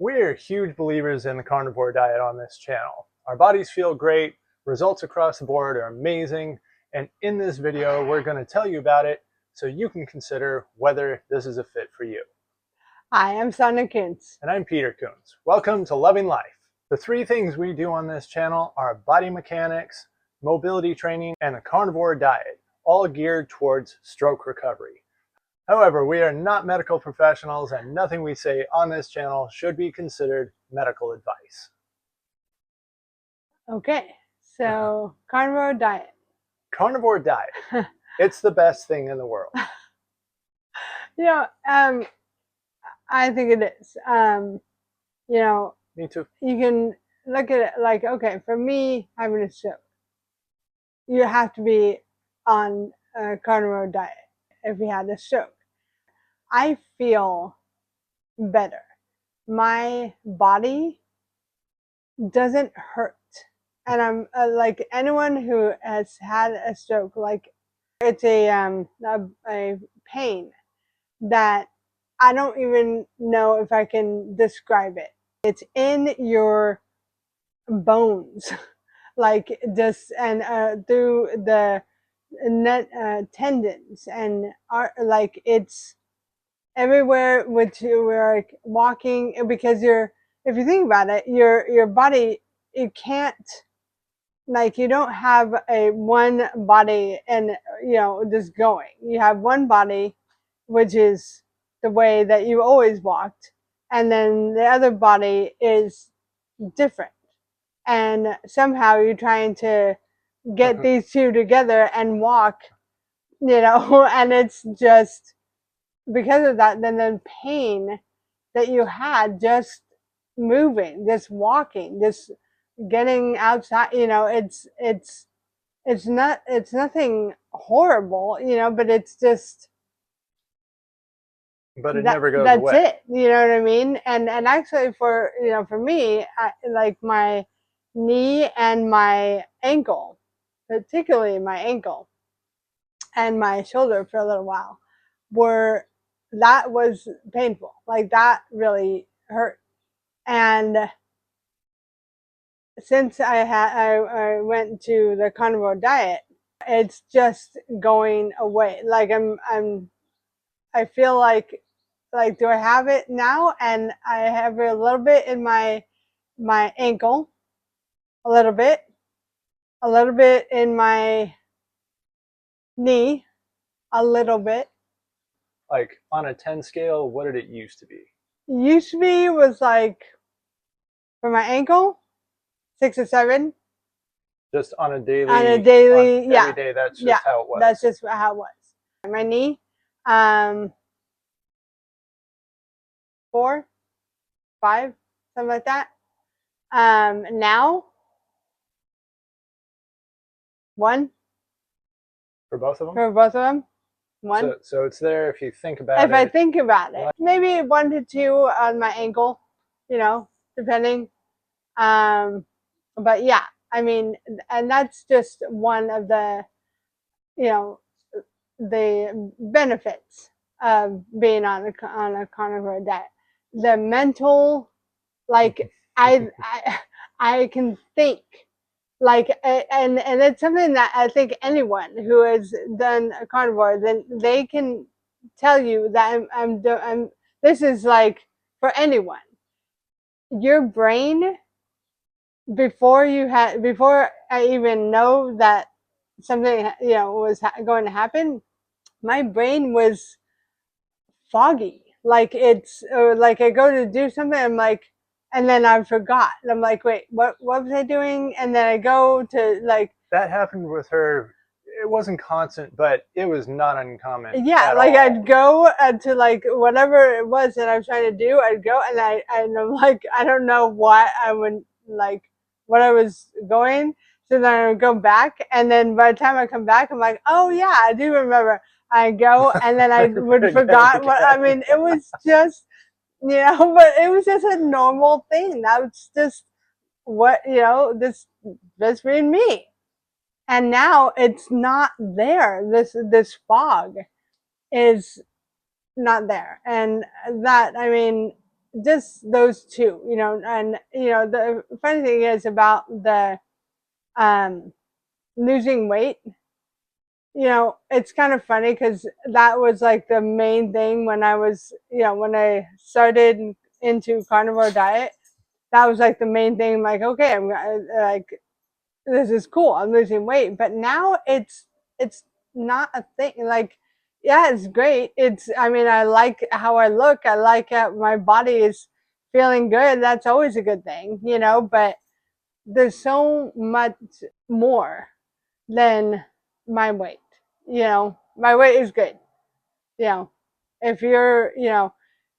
We're huge believers in the carnivore diet on this channel. Our bodies feel great, results across the board are amazing, and in this video we're going to tell you about it so you can consider whether this is a fit for you. Hi, I'm Sonia. And I'm Peter Coons. Welcome to Loving Life. The three things we do on this channel are body mechanics, mobility training, and a carnivore diet, all geared towards stroke recovery. However, we are not medical professionals and nothing we say on this channel should be considered medical advice. Okay, so carnivore diet. Carnivore diet. It's the best thing in the world. I think it is. Me too. You can look at it like, okay, for me, having a stroke, you have to be on a carnivore diet if you had a stroke. I feel better. My body doesn't hurt. And I'm like anyone who has had a stroke, like it's a pain that I don't even know if I can describe it. It's in your bones, like just and through the tendons and like it's everywhere with you. We're like walking because if you think about it, your body, it can't, like you don't have a one body and just going. You have one body, which is the way that you always walked, and then the other body is different, and somehow you're trying to get these two together and walk, and it's just because of that, then the pain that you had just moving, just walking, just getting outside, it's nothing horrible, but it's just, but it never goes away. That's it, you know what I mean? And actually for me, like my knee and my ankle, particularly my ankle and my shoulder for a little while, that was painful. Like that really hurt. And since I went to the carnivore diet, it's just going away. Like I feel like do I have it now? And I have a little bit in my ankle, a little bit in my knee, a little bit. Like on a 10 scale, what did it used to be? Used to be was like, for my ankle, 6 or 7. Just on a daily, every day, that's just how it was. That's just how it was. My knee, 4, 5, something like that. Now, 1. For both of them? For both of them, 1. So it's there if you think about it. If I think about it. Maybe 1 to 2 on my ankle, depending. But yeah, I mean, and that's just one of the, the benefits of being on a carnivore diet. The mental, like I can think, like, and it's something that I think anyone who has done a carnivore, then they can tell you that I'm this is like for anyone. Your brain, before I even know that something was going to happen, my brain was foggy. Like it's like I go to do something, I'm like, and then I forgot. I'm like, wait, what was I doing? And then I go to like, that happened with her. It wasn't constant, but it was not uncommon. Yeah, like I'd go to like whatever it was that I was trying to do. I'd go and I'm like, I don't know what I would like, what I was going. So then I would go back, and then by the time I come back, I'm like, oh yeah, I do remember. I go, and then I would forgot what, I mean, it was just, but it was just a normal thing. That was just what, this being me. And now it's not there. This fog is not there. And that, I mean, just those two, and the funny thing is about the um, losing weight. It's kind of funny because that was like the main thing when I was, when I started into carnivore diet. That was like the main thing. Like, okay, I'm like, this is cool. I'm losing weight, but now it's not a thing. Like, yeah, it's great. I mean, I like how I look. I like how my body is feeling good. That's always a good thing, But there's so much more than my weight. My weight is good. You know, if you're,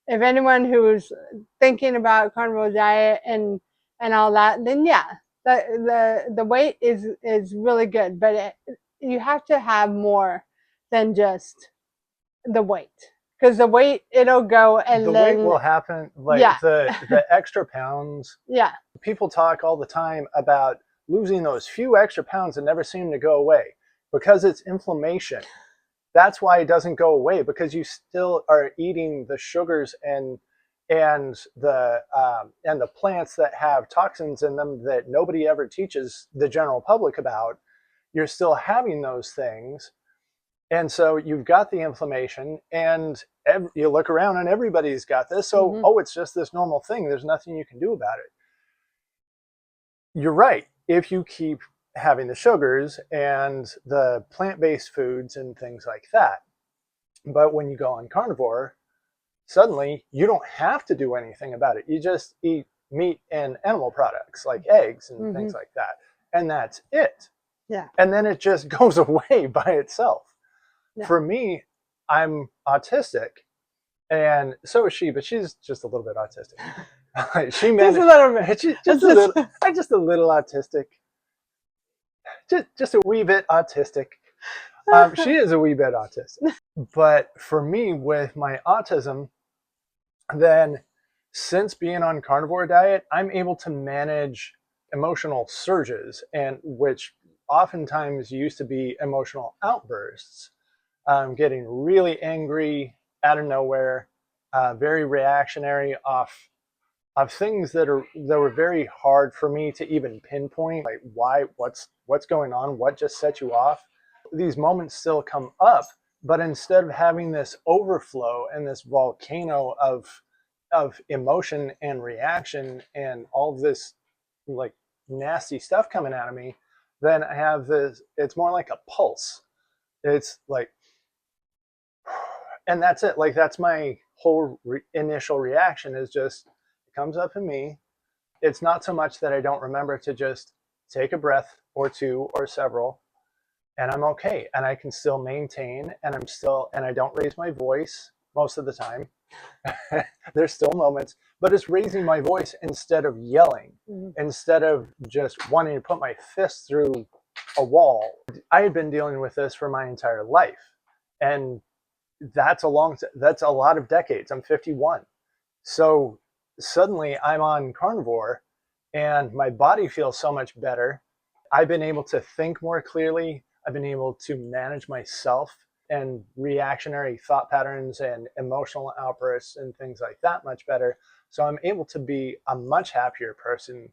if anyone who's thinking about carnivore diet and all that, then yeah, the weight is really good, but you have to have more than just the weight, because the weight, it'll go, The and weight then will happen, like yeah, the extra pounds. yeah, People talk all the time about losing those few extra pounds that never seem to go away because it's inflammation. That's why it doesn't go away, because you still are eating the sugars and the plants that have toxins in them that nobody ever teaches the general public about. You're still having those things, and so you've got the inflammation, and you look around and everybody's got this. So, mm-hmm. oh, it's just this normal thing. There's nothing you can do about it. You're right. If you keep having the sugars and the plant-based foods and things like that. But when you go on carnivore, suddenly you don't have to do anything about it. You just eat meat and animal products like eggs and Mm-hmm. things like that. And that's it. Yeah, And then it just goes away by itself. yeah. For me, I'm autistic, and so is she, but she's just a little bit autistic. She Just a managed, little bit. just a little autistic, just a wee bit autistic. She is a wee bit autistic. But for me, with my autism, then since being on carnivore diet, I'm able to manage emotional surges, and which oftentimes used to be emotional outbursts. Getting really angry out of nowhere, very reactionary of things that were very hard for me to even pinpoint, like what's going on, what just set you off. These moments still come up, but instead of having this overflow and this volcano of emotion and reaction and all this like nasty stuff coming out of me, then I have this. It's more like a pulse. It's like, and that's it. Like that's my whole initial reaction is just it comes up in me. It's not so much that I don't remember to just take a breath or two or several, and I'm okay, and I can still maintain, and I don't raise my voice most of the time. There's still moments, but it's raising my voice instead of yelling, instead of just wanting to put my fist through a wall. I had been dealing with this for my entire life, and that's a lot of decades. I'm 51. So suddenly I'm on carnivore and my body feels so much better. I've been able to think more clearly. I've been able to manage myself and reactionary thought patterns and emotional outbursts and things like that much better. So I'm able to be a much happier person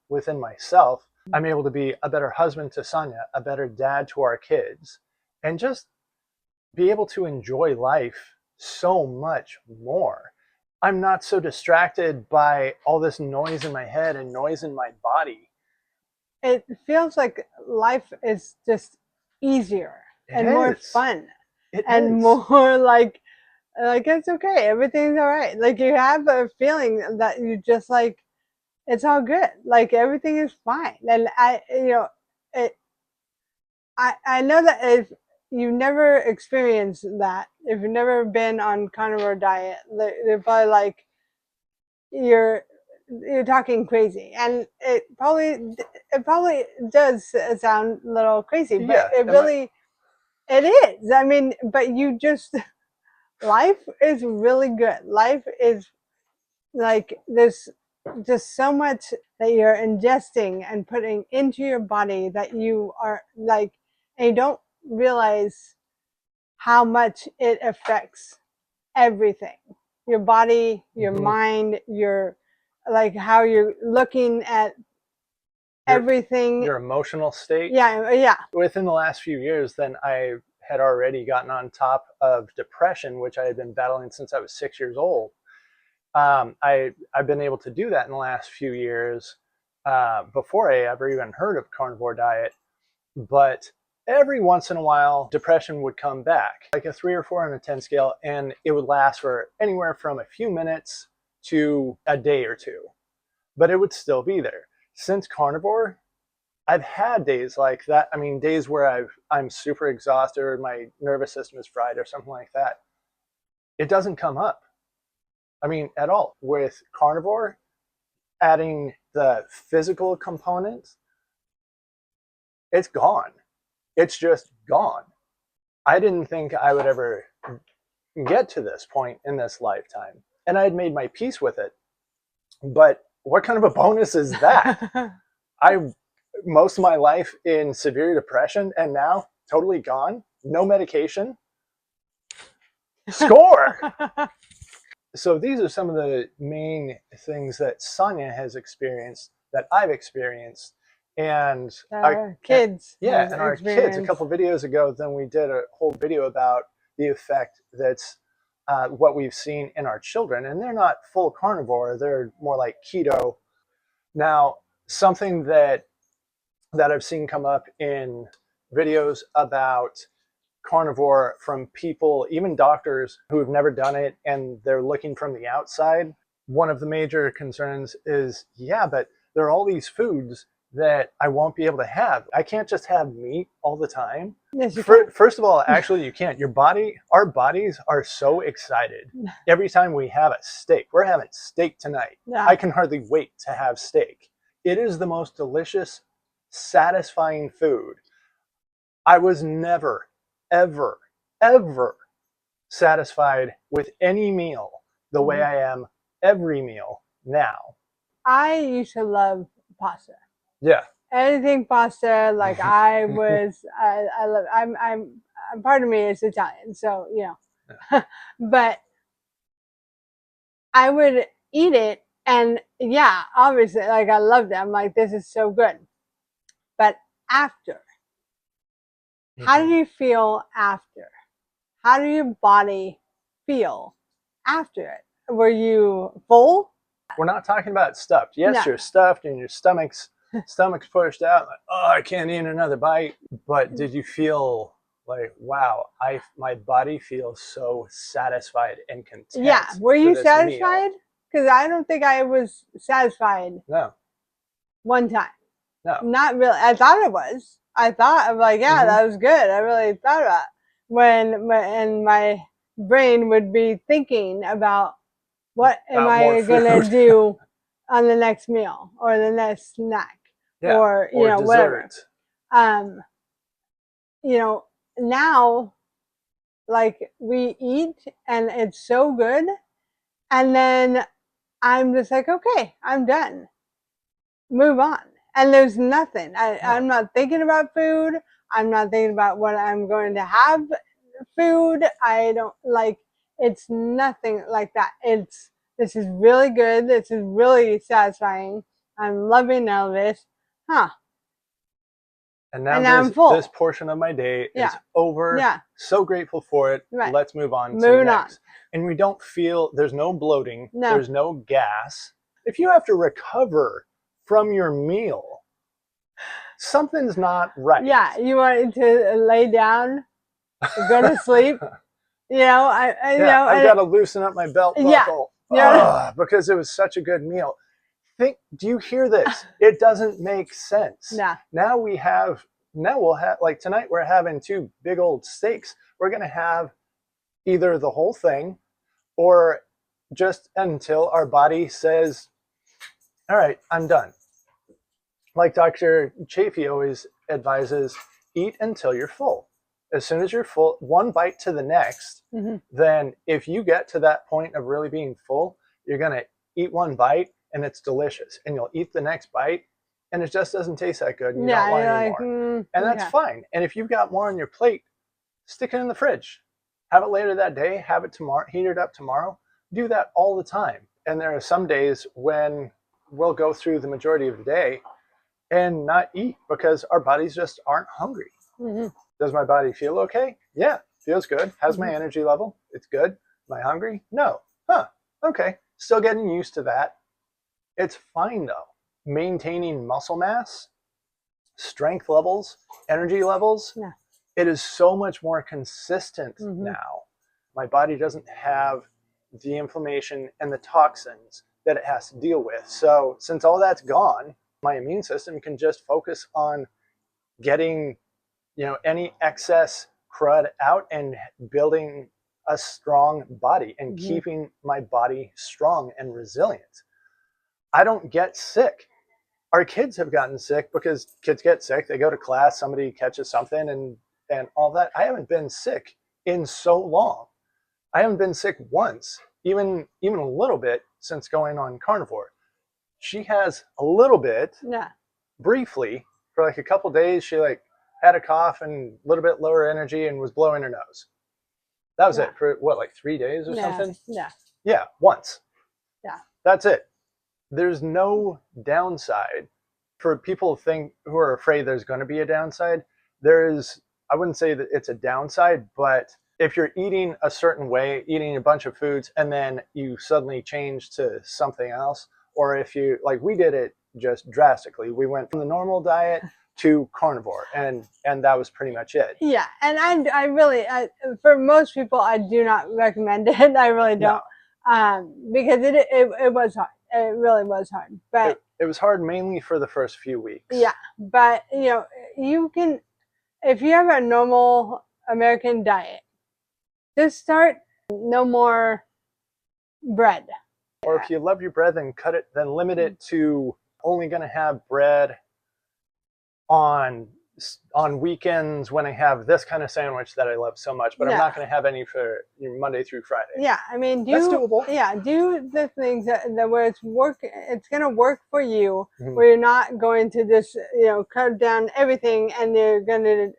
within myself. I'm able to be a better husband to Sonia, a better dad to our kids, and just be able to enjoy life so much more. I'm not so distracted by all this noise in my head and noise in my body. It feels like life is just easier It and more is. fun It and is. more like it's okay, everything's all right. Like you have a feeling that you just like it's all good, like everything is fine. And it I know that if you've never experienced that, if you've never been on carnivore diet, they're probably like you're you're talking crazy, and it probably does sound a little crazy, but Yeah. it really it is. I mean, but you just life is really good. Life is like there's just so much that you're ingesting and putting into your body that you are like, and you don't realize how much it affects everything. your body, your mind, your like how you're looking at everything. Your emotional state. Yeah. Within the last few years, then I had already gotten on top of depression, which I had been battling since I was 6 years old. I've been able to do that in the last few years before I ever even heard of carnivore diet. But every once in a while, depression would come back, like a 3 or 4 on a 10 scale, and it would last for anywhere from a few minutes to a day or two, but it would still be there. Since carnivore, I've had days like that. I mean, days where I'm super exhausted or my nervous system is fried or something like that. It doesn't come up. I mean, at all. With carnivore, adding the physical components, it's gone. It's just gone. I didn't think I would ever get to this point in this lifetime. And I had made my peace with it. But what kind of a bonus is that? I most of my life in severe depression and now totally gone. No medication. Score! So these are some of the main things that Sonia has experienced, that I've experienced, and our kids. And our kids. A couple videos ago, then we did a whole video about the effect that's what we've seen in our children, and they're not full carnivore; they're more like keto. Now, something that I've seen come up in videos about carnivore from people, even doctors who have never done it and they're looking from the outside. One of the major concerns is, yeah, but there are all these foods that I won't be able to have. I can't just have meat all the time. Yes, you can. First of all, actually, you can't. Our bodies are so excited every time we have a steak. We're having steak tonight. Yeah. I can hardly wait to have steak. It is the most delicious, satisfying food. I was never, ever, ever satisfied with any meal the way I am every meal now. I used to love pasta. Yeah. Anything pasta, like I was, I love. I'm. Part of me is Italian, so you know. Yeah. But I would eat it, and yeah, obviously, like I loved it. I'm like, this is so good. But after, how do you feel after? How do your body feel after it? Were you full? We're not talking about stuffed. Yes, you're stuffed and your stomach's pushed out. Like, oh, I can't eat another bite. But did you feel like, wow, my body feels so satisfied and content? Yeah. Were you satisfied? Because I don't think I was satisfied. No. One time. No. Not really. I thought it was. I thought, I'm like, yeah, that was good. I really thought about it. When my brain would be thinking about what am I going to do on the next meal or the next snack, or you know, dessert. Whatever. You know, now like we eat and it's so good, and then I'm just like, okay, I'm done. Move on. And there's nothing. I'm not thinking about food. I'm not thinking about what I'm going to have food. I don't like, it's nothing like that. This is really good. This is really satisfying. I'm loving all of this. And now I'm full. This portion of my day is over. Yeah. So grateful for it. Right. Let's move on to the next. And we don't feel, there's no bloating. No. There's no gas. If you have to recover from your meal, something's not right. Yeah, you want to lay down, go to sleep. You know, I've got to loosen up my belt buckle. Yeah. Because it was such a good meal. Do you hear this? It doesn't make sense. No. Now we'll have, like tonight we're having 2 big old steaks. We're going to have either the whole thing or just until our body says, all right, I'm done. Like Dr. Chafee always advises, eat until you're full. As soon as you're full, one bite to the next, then if you get to that point of really being full, you're going to eat one bite and it's delicious. And you'll eat the next bite and it just doesn't taste that good. And you don't want any more. And that's fine. And if you've got more on your plate, stick it in the fridge. Have it later that day. Have it tomorrow. Heat it up tomorrow. do that all the time. And there are some days when we'll go through the majority of the day and not eat because our bodies just aren't hungry. Mm-hmm. Does my body feel okay? Yeah, feels good. How's my Mm-hmm. energy level? It's good. Am I hungry? No. Huh. Okay. Still getting used to that. It's fine though. Maintaining muscle mass, strength levels, energy levels, Yeah. it is so much more consistent Mm-hmm. now. My body doesn't have the inflammation and the toxins that it has to deal with. So since all that's gone, my immune system can just focus on getting, any excess crud out and building a strong body and Mm-hmm. keeping my body strong and resilient. I don't get sick. Our kids have gotten sick because kids get sick. They go to class, somebody catches something and all that. I haven't been sick in so long. I haven't been sick once, even a little bit since going on Carnivore. She has a little bit, Yeah. briefly, for like a couple days. She like had a cough and a little bit lower energy and was blowing her nose. That was it for what, like 3 days or something? Yeah. Yeah, once. Yeah. That's it. There's no downside. For people who are afraid there's going to be a downside, I wouldn't say that it's a downside, but if you're eating a certain way, eating a bunch of foods, and then you suddenly change to something else, or if you, like we did it just drastically, we went from the normal diet to carnivore, and that was pretty much it. Yeah, and I really, for most people, I do not recommend it. I really don't, because it was hard. It really was hard. But it was hard mainly for the first few weeks. Yeah, but you can, if you have a normal American diet, just start no more bread. Or if you love your bread, then limit it to only going to have bread on weekends when I have this kind of sandwich that I love so much, but I'm not going to have any for Monday through Friday. Yeah, I mean, that's doable. Yeah, do the things that where it's going to work for you, where you're not going to just cut down everything and you're going to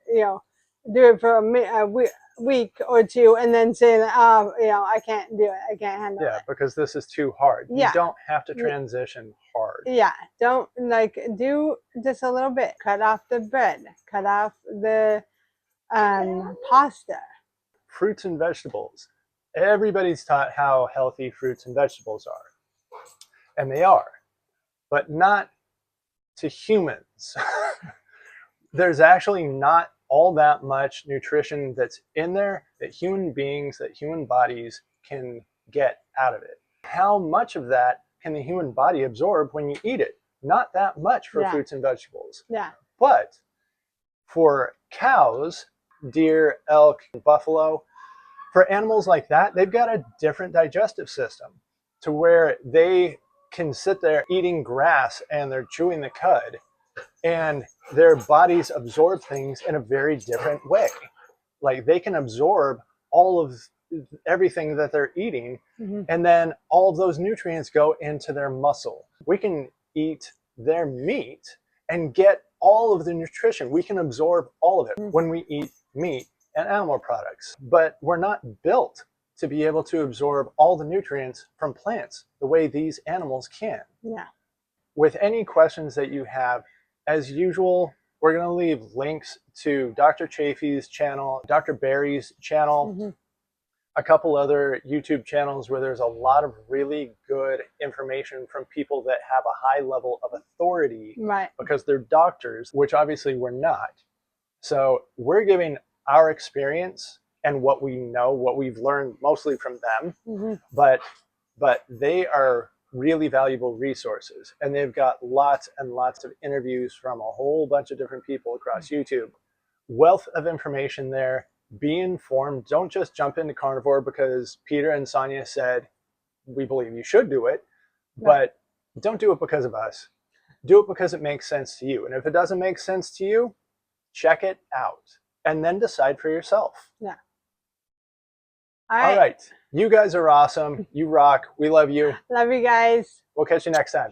do it for a week or two and then say that, I can't do it, I can't handle it. Yeah, because this is too hard. You don't have to transition hard. Yeah, don't do just a little bit. Cut off the bread, cut off the pasta. Fruits and vegetables. Everybody's taught how healthy fruits and vegetables are, and they are, but not to humans. There's actually not all that much nutrition that's in there that human bodies can get out of it. How much of that can the human body absorb when you eat it? Not that much for fruits and vegetables. Yeah. But for cows, deer, elk, buffalo, for animals like that, they've got a different digestive system to where they can sit there eating grass and they're chewing the cud and their bodies absorb things in a very different way. Like they can absorb all of everything that they're eating, and then all of those nutrients go into their muscle. We can eat their meat and get all of the nutrition. We can absorb all of it when we eat meat and animal products, but we're not built to be able to absorb all the nutrients from plants the way these animals can. Yeah. With any questions that you have, as usual, we're going to leave links to Dr. Chafee's channel, Dr. Barry's channel, a couple other YouTube channels where there's a lot of really good information from people that have a high level of authority, because they're doctors, which obviously we're not. So we're giving our experience and what we know, what we've learned mostly from them, but they are really valuable resources, and they've got lots and lots of interviews from a whole bunch of different people across YouTube. Wealth of information there. Be informed. Don't just jump into carnivore because Peter and Sonia said we believe you should do it, but don't do it because of us. Do it because it makes sense to you. And if it doesn't make sense to you, check it out and then decide for yourself. Yeah. All right. You guys are awesome. You rock. We love you. Love you guys. We'll catch you next time.